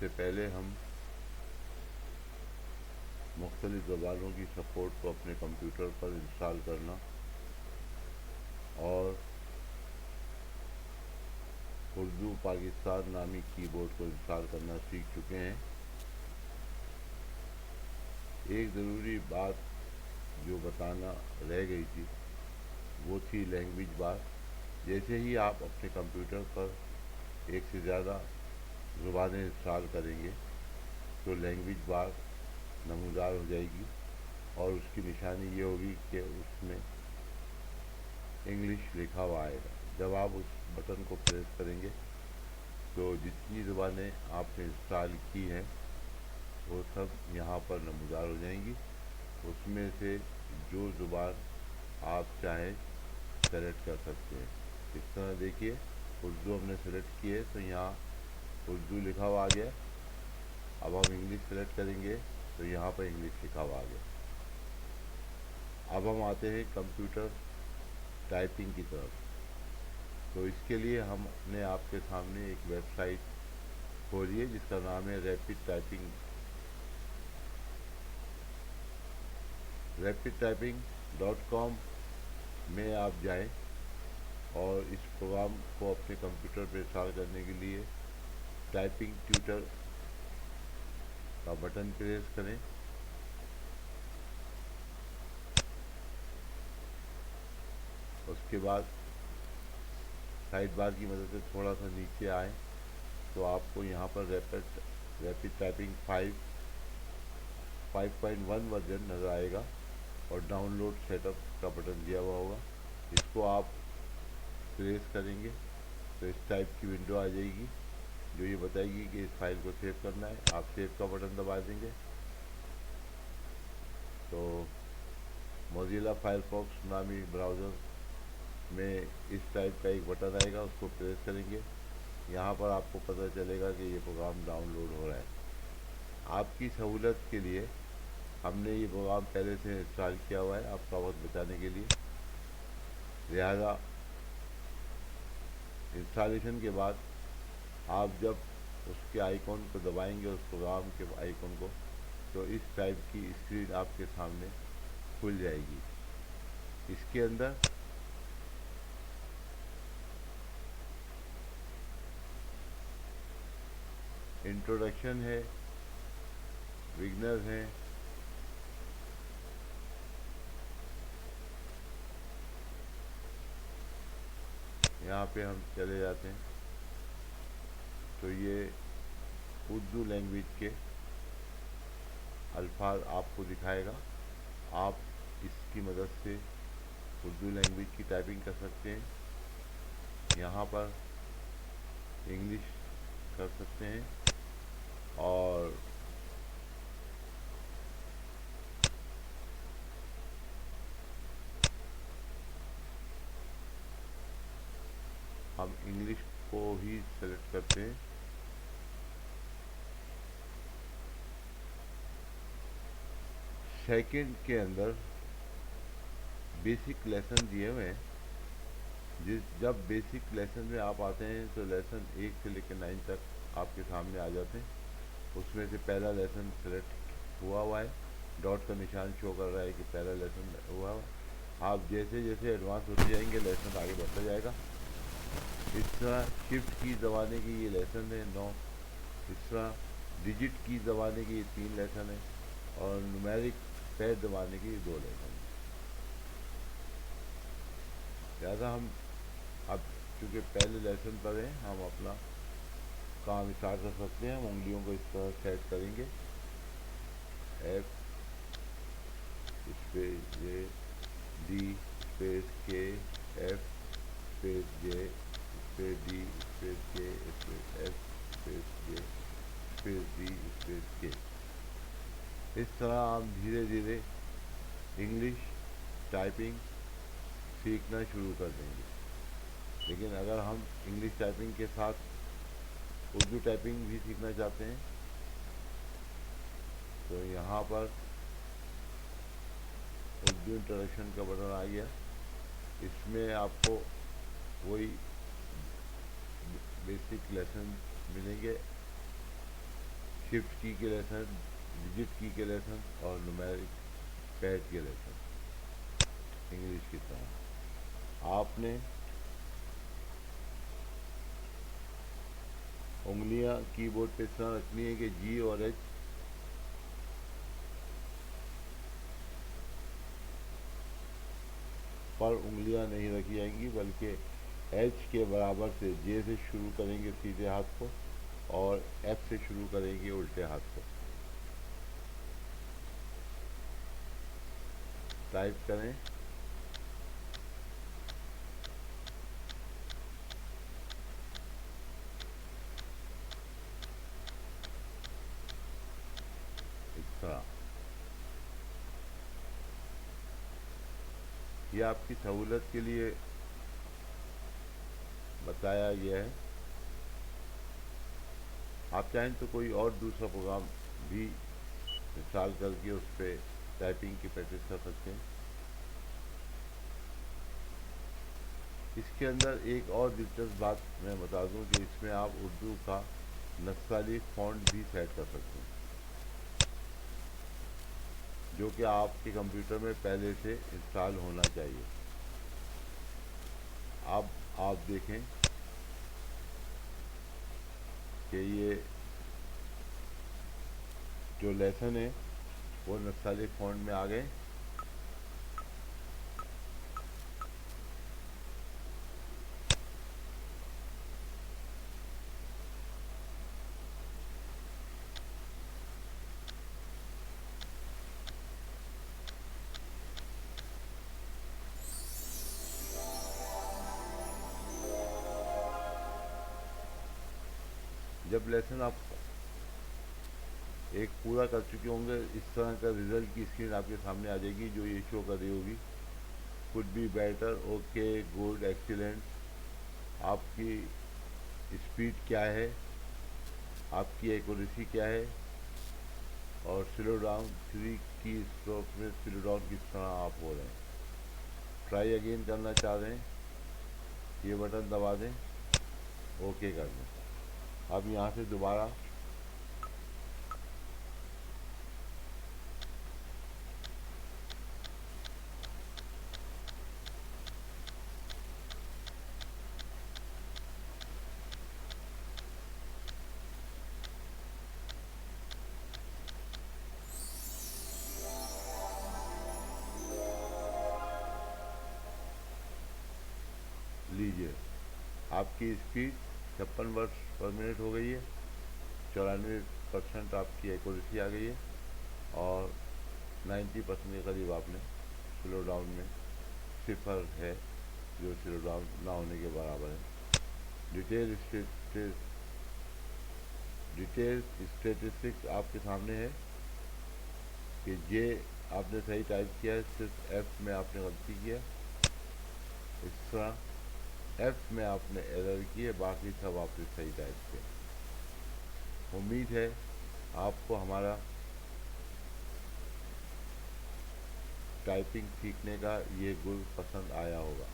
सबसे पहले हम मुख्तलिफ़ ज़बानों की सपोर्ट को अपने कंप्यूटर पर इंस्टॉल करना और उर्दू पाकिस्तान नामी कीबोर्ड को इंस्टॉल करना सीख चुके हैं। एक ज़रूरी बात जो बताना रह गई थी वो थी लैंग्वेज बार। जैसे ही आप अपने कंप्यूटर पर एक से ज़्यादा ज़ुबानें इंस्टॉल करेंगे तो लैंग्वेज बार नमूदार हो जाएगी और उसकी निशानी ये होगी कि उसमें इंग्लिश लिखा हुआ आएगा। जब आप उस बटन को प्रेस करेंगे तो जितनी ज़ुबानें आपने इंस्टॉल की हैं वो सब यहाँ पर नमूदार हो जाएंगी। उसमें से जो ज़ुबान आप चाहें सेलेक्ट कर सकते हैं। इस तरह देखिए, उर्दू हमने सेलेक्ट की है तो यहाँ उर्दू लिखा हुआ आ गया। अब हम इंग्लिश सेलेक्ट करेंगे तो यहाँ पर इंग्लिश लिखा हुआ आ गया। अब हम आते हैं कंप्यूटर टाइपिंग की तरफ। तो इसके लिए हम अपने आपके सामने एक वेबसाइट खोलिए जिसका नाम है rapidtyping.com में आप जाएं और इस प्रोग्राम को अपने कंप्यूटर पर इंस्टॉल करने के लिए टाइपिंग ट्यूटर का बटन प्रेस करें। उसके बाद साइड बार की मदद से थोड़ा सा नीचे आएँ तो आपको यहाँ पर रैपिड टाइपिंग 5.1 वर्जन नज़र आएगा और डाउनलोड सेटअप का बटन दिया हुआ होगा। इसको आप प्रेस करेंगे तो इस टाइप की विंडो आ जाएगी जो ये बताएगी कि इस फाइल को सेव करना है। आप सेव का बटन दबा देंगे तो मोज़िला फायरफॉक्स नामी ब्राउज़र में इस टाइप का एक बटन आएगा, उसको प्रेस करेंगे। यहाँ पर आपको पता चलेगा कि ये प्रोग्राम डाउनलोड हो रहा है। आपकी सहूलत के लिए हमने ये प्रोग्राम पहले से इंस्टॉल किया हुआ है आपका वक्त बचाने के लिए। लिहाजा इंस्टॉलेशन के बाद आप जब उसके आइकॉन को दबाएंगे, उस प्रोग्राम के आइकॉन को, तो इस टाइप की स्क्रीन आपके सामने खुल जाएगी। इसके अंदर इंट्रोडक्शन है, बिगनर हैं, यहाँ पे हम चले जाते हैं तो ये उर्दू लैंग्वेज के अल्फाज आपको दिखाएगा। आप इसकी मदद से उर्दू लैंग्वेज की टाइपिंग कर सकते हैं। यहाँ पर इंग्लिश कर सकते हैं और हम इंग्लिश को ही सेलेक्ट करते हैं। सेकंड के अंदर बेसिक लेसन दिए हुए हैं। जब बेसिक लेसन में आप आते हैं तो लेसन 1 से लेकर 9 तक आपके सामने आ जाते हैं। उसमें से पहला लेसन सेलेक्ट हुआ है, डॉट का निशान शो कर रहा है कि पहला लेसन हुआ है। आप जैसे जैसे एडवांस होते जाएंगे लेसन आगे बढ़ता जाएगा। इस तरह शिफ्ट की दबाने की ये लेसन है 9। इस तरह डिजिट की दबाने की ये 3 लेसन है और न्यूमेरिक पैड दबाने की 2 लेसन है। लिहाजा हम अब चूँकि पहले लेसन पर हैं, हम अपना काम स्टार्ट कर सकते हैं। हम उंगलियों को इस तरह सेट करेंगे, F space J, D space K, F space J space D space K space F space J space D space K। इस तरह हम धीरे धीरे इंग्लिश टाइपिंग सीखना शुरू कर देंगे। लेकिन अगर हम इंग्लिश टाइपिंग के साथ उर्दू टाइपिंग भी सीखना चाहते हैं तो यहाँ पर उर्दू इंट्रोडक्शन का बटन आ गया। इसमें आपको वही बेसिक लेसन मिलेंगे। शिफ्ट की के लेसन, डिजिट की के लेसन और न्यूमेरिक पैड के लेसन इंग्लिश की तरह। आपने उंगलियां कीबोर्ड पे इस तरह रखनी है कि जी और एच पर उंगलियां नहीं रखी जाएंगी, बल्कि एच के बराबर से जे से शुरू करेंगे सीधे हाथ को और एफ से शुरू करेंगे उल्टे हाथ को। टाइप करें। इस तरह ये आपकी सहूलत के लिए बताया गया है। आप चाहें तो कोई और दूसरा प्रोग्राम भी इंस्टॉल करके उस पर टाइपिंग की प्रैक्टिस कर सकते हैं। इसके अंदर एक और दिलचस्प बात मैं बता दूं कि इसमें आप उर्दू का नक्साली फ़ॉन्ट भी सेट कर सकते हैं, जो कि आपके कंप्यूटर में पहले से इंस्टॉल होना चाहिए। अब आप देखें कि ये जो लेसन है वो नक्साली फ़ॉन्ट में आ गए। जब लेसन आप एक पूरा कर चुके होंगे, इस तरह का रिज़ल्ट की स्क्रीन आपके सामने आ जाएगी जो ये शो कर रही होगी, could be better, okay, good, excellent. आपकी स्पीड क्या है, आपकी एक्यूरेसी क्या है, और स्लो डाउन 3 की स्ट्रोक में स्लो डाउन किस तरह आप हो रहे हैं। ट्राई अगेन करना चाह रहे हैं, ये बटन दबा दें, ओके कर दें। अब यहाँ से दोबारा लीजिए, आपकी स्पीड 56 वर्ड्स पर मिनट हो गई है, 94% आपकी एक्यूरेसी आ गई है और 90% के करीब आपने स्लो डाउन में सिफर है जो स्लो डाउन ना होने के बराबर है। डिटेल स्टेटिस्टिक्स आपके सामने है कि जे आपने सही टाइप किया है, सिर्फ एफ में आपने गलती किया। इस तरह एफ में आपने एरर की है, बाकी सब आपने सही टाइप किया। उम्मीद है आपको हमारा टाइपिंग सीखने का ये गुर पसंद आया होगा।